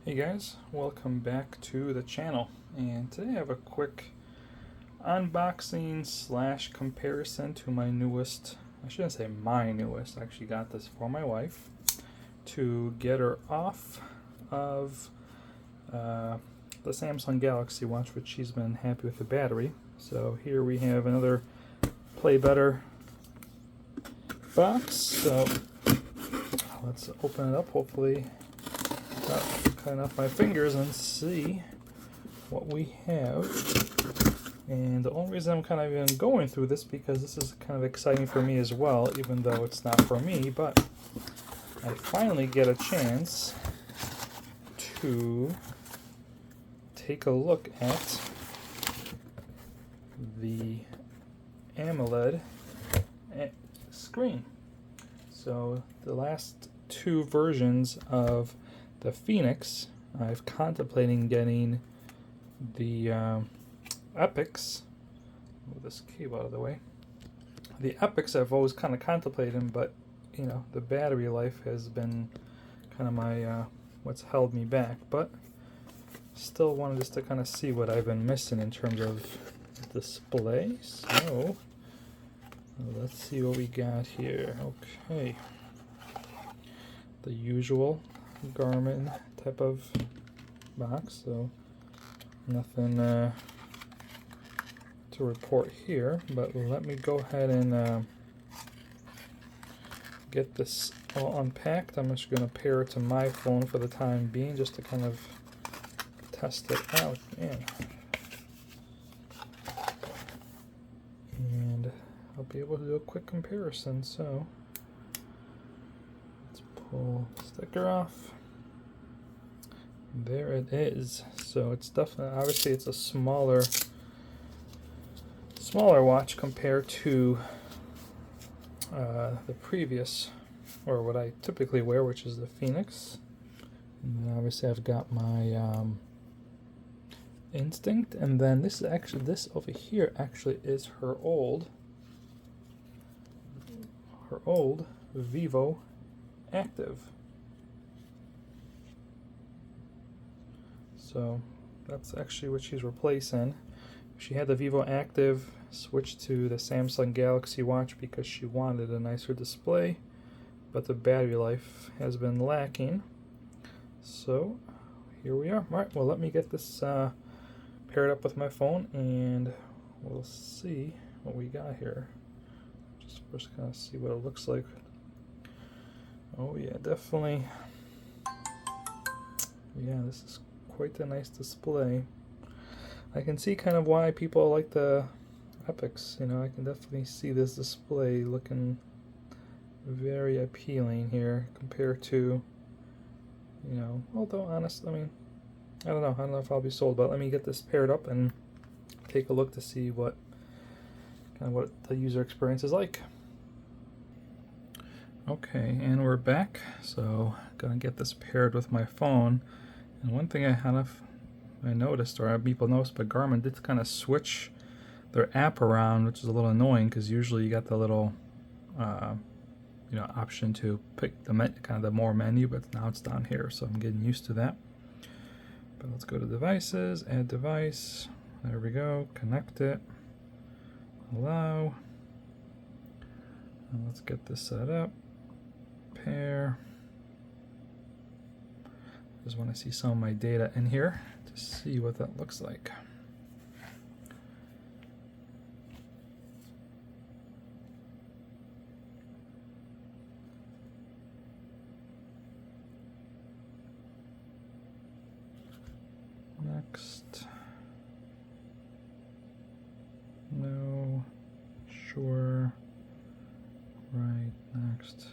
Hey guys, welcome back to the channel, and today I have a quick unboxing slash comparison to my newest, I shouldn't say my newest, I actually got this for my wife to get her off of the Samsung Galaxy Watch, which she's been happy with the battery. So here we have another PlayBetter box, so let's open it up, hopefully cutting off my fingers and see what we have. And the only reason I'm kind of even going through this because this is kind of exciting for me as well, even though it's not for me, but I finally get a chance to take a look at the AMOLED screen. So the last two versions of the Fenix, I've contemplating getting the epix. Move this cable out of the way. The epix I've always kind of contemplated, but you know, the battery life has been kind of my what's held me back. But still wanted just to kind of see what I've been missing in terms of display. So let's see what we got here. Okay, the usual Garmin type of box, so nothing to report here, but let me go ahead and get this all unpacked. I'm just going to pair it to my phone for the time being just to kind of test it out. And I'll be able to do a quick comparison. So let's pull the sticker off. There it is. So it's definitely, obviously it's a smaller watch compared to the previous, or what I typically wear, which is the Fenix. And then obviously I've got my Instinct, and then this is actually, this over here actually is her old Vivo Active. So that's actually what she's replacing. She had the Vivo Active, switched to the Samsung Galaxy Watch because she wanted a nicer display, but the battery life has been lacking. So here we are. Alright, well, let me get this paired up with my phone and we'll see what we got here. Just first kind of see what it looks like. Oh yeah, definitely. Yeah, this is quite a nice display. I can see kind of why people like the epix. You know, I can definitely see this display looking very appealing here compared to, you know, although honestly, I mean, I don't know if I'll be sold, but let me get this paired up and take a look to see what the user experience is like. Okay, and we're back. So gonna get this paired with my phone. And one thing I noticed, or people noticed, but Garmin did kind of switch their app around, which is a little annoying because usually you got the little you know, option to pick the kind of the more menu, but now it's down here, so I'm getting used to that. But let's go to devices, add device. There we go. Connect it. Allow. And let's get this set up. Pair. Just want to see some of my data in here to see what that looks like. Next. No. Sure. Right. Next.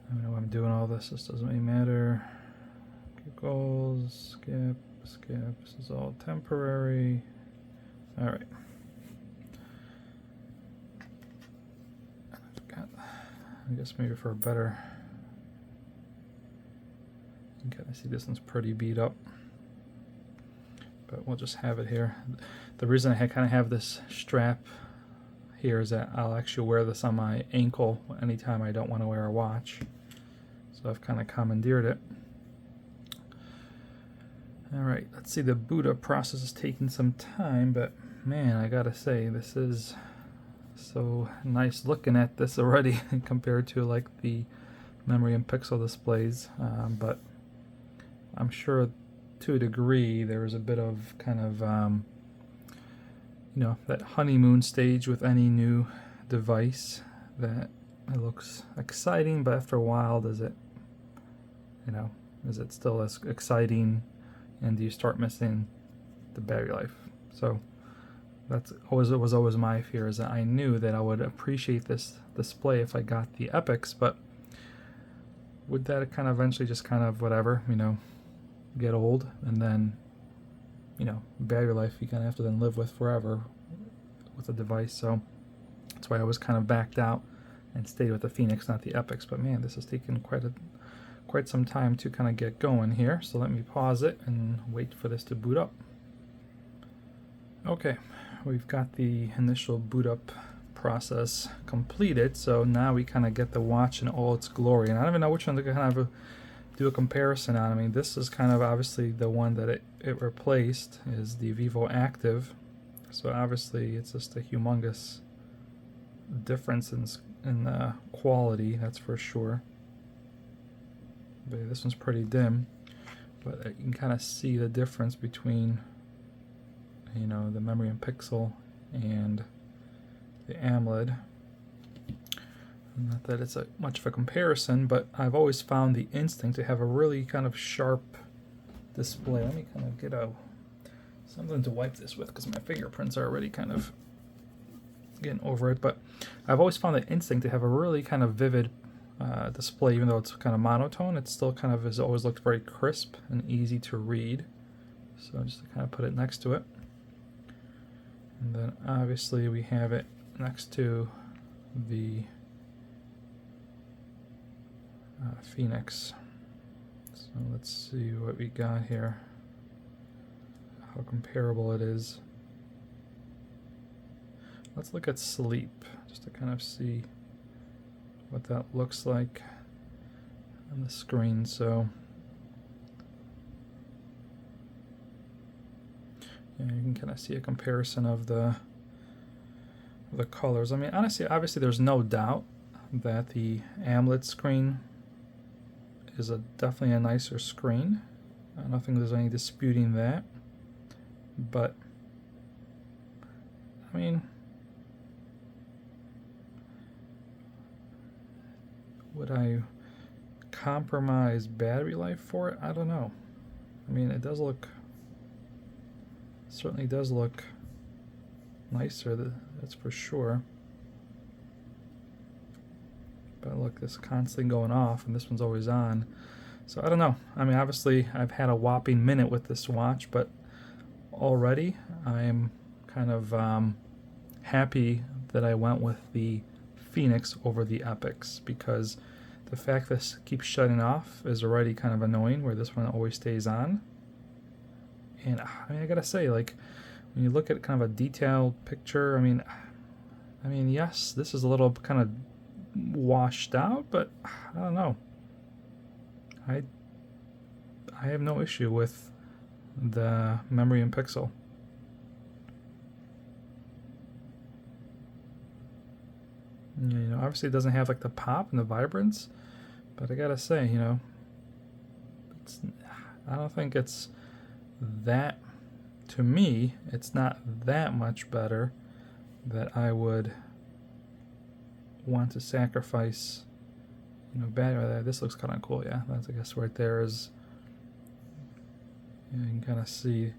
I don't know why I'm doing all this. This doesn't really matter. Goals, skip. This is all temporary. All right. I guess maybe for a better. Okay, I see this one's pretty beat up, but we'll just have it here. The reason I kind of have this strap here is that I'll actually wear this on my ankle anytime I don't want to wear a watch. So I've kind of commandeered it. Alright, let's see, the boot up process is taking some time, but man, I gotta say, this is so nice looking at this already compared to like the memory and pixel displays, but I'm sure to a degree there is a bit of kind of you know, that honeymoon stage with any new device, that it looks exciting, but after a while does it, you know, is it still as exciting, and do you start missing the battery life? So that's always, it was always my fear, is that I knew that I would appreciate this display if I got the epix, but would that kind of eventually just kind of whatever, you know, get old, and then, you know, battery life you kind of have to then live with forever with the device. So that's why I was kind of backed out and stayed with the Fenix, not the epix. But man, this has taken quite some time to kind of get going here. So let me pause it and wait for this to boot up. Okay, we've got the initial boot up process completed, so now we kind of get the watch in all its glory. And I don't even know which one to kind of do a comparison on. I mean, this is kind of obviously the one that it replaced, is the Vivo Active. So obviously it's just a humongous difference in the quality, that's for sure. But this one's pretty dim, but you can kind of see the difference between, you know, the memory and pixel and the AMOLED. Not that it's much of a comparison, but I've always found the instinct to have a really kind of sharp display. Let me kind of get something to wipe this with, because my fingerprints are already kind of getting over it. But I've always found the instinct to have a really kind of vivid display, even though it's kind of monotone. It still kind of has always looked very crisp and easy to read. So just to kind of put it next to it. And then obviously we have it next to the Fenix. So let's see what we got here, how comparable it is. Let's look at sleep just to kind of see what that looks like on the screen. So yeah, you can kind of see a comparison of the colors. I mean, honestly, obviously there's no doubt that the AMOLED screen is definitely a nicer screen. I don't think there's any disputing that. But I mean, would I compromise battery life for it? I don't know. I mean, it does look, certainly does look nicer, that's for sure. But look, this is constantly going off, and this one's always on. So I don't know. I mean, obviously I've had a whopping minute with this watch, but already I'm kind of happy that I went with the Fenix over the epix, because the fact this keeps shutting off is already kind of annoying, where this one always stays on. And I mean, I gotta say, like, when you look at kind of a detailed picture, I mean, yes, this is a little kind of washed out, but I don't know. I have no issue with the memory and pixel. You know, obviously it doesn't have like the pop and the vibrance, but I gotta say, you know, I don't think it's that, to me, it's not that much better that I would want to sacrifice, you know, battery. This looks kind of cool, yeah. That's, I guess, right there is, you can kind of see,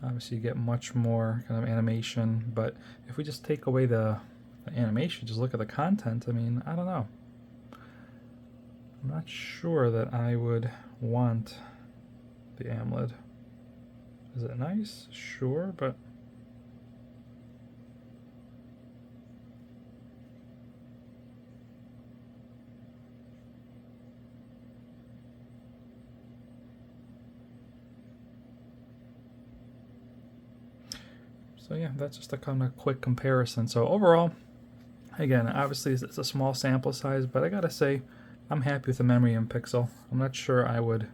obviously you get much more kind of animation, but if we just take away the animation, just look at the content, I mean, I don't know. I'm not sure that I would want the AMOLED. Is it nice? Sure, but so yeah, that's just a kind of quick comparison. So overall, again, obviously it's a small sample size, but I gotta say, I'm happy with the memory and pixel. I'm not sure I would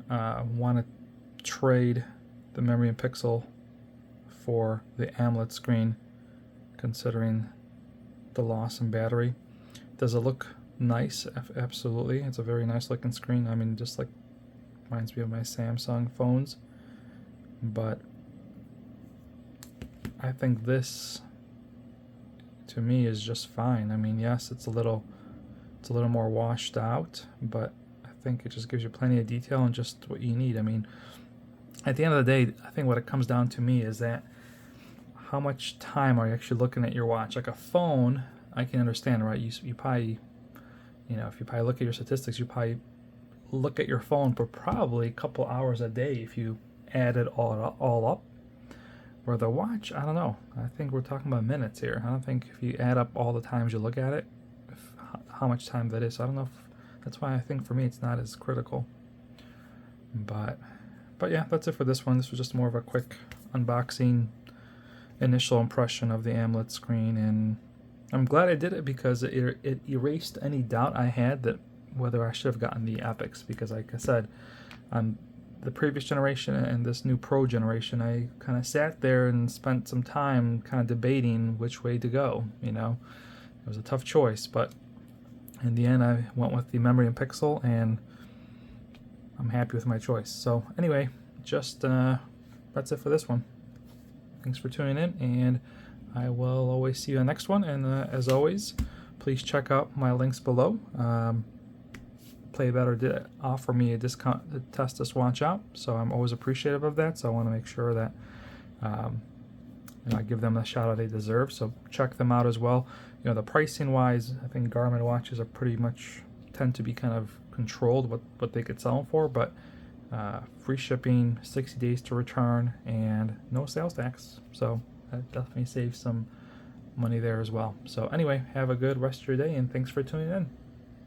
want to trade the memory and pixel for the AMOLED screen, considering the loss in battery. Does it look nice? Absolutely. It's a very nice looking screen. I mean, just like reminds me of my Samsung phones. But I think this, to me, is just fine. I mean, yes, it's a little more washed out, but I think it just gives you plenty of detail and just what you need. I mean, at the end of the day, I think what it comes down to me is that how much time are you actually looking at your watch? Like a phone, I can understand, right? You probably, if you probably look at your statistics, you probably look at your phone for probably a couple hours a day if you add it all up. Where the watch, I don't know. I think we're talking about minutes here. I don't think if you add up all the times you look at it, how much time that is. So I don't know if that's why I think for me it's not as critical. But yeah, that's it for this one. This was just more of a quick unboxing, initial impression of the AMOLED screen, and I'm glad I did it because it erased any doubt I had that whether I should have gotten the epix, because like I said, on the previous generation and this new Pro generation, I kind of sat there and spent some time kind of debating which way to go. It was a tough choice, but in the end I went with the memory and pixel, and I'm happy with my choice. So anyway, just that's it for this one. Thanks for tuning in, and I will always see you in the next one. And as always, please check out my links below. PlayBetter did offer me a discount to test this watch out, so I'm always appreciative of that. So I want to make sure that I give them the shout out they deserve. So check them out as well. The pricing wise, I think Garmin watches are pretty much tend to be kind of controlled what they could sell them for, but free shipping, 60 days to return, and no sales tax. So that definitely saves some money there as well. So anyway, have a good rest of your day, and thanks for tuning in.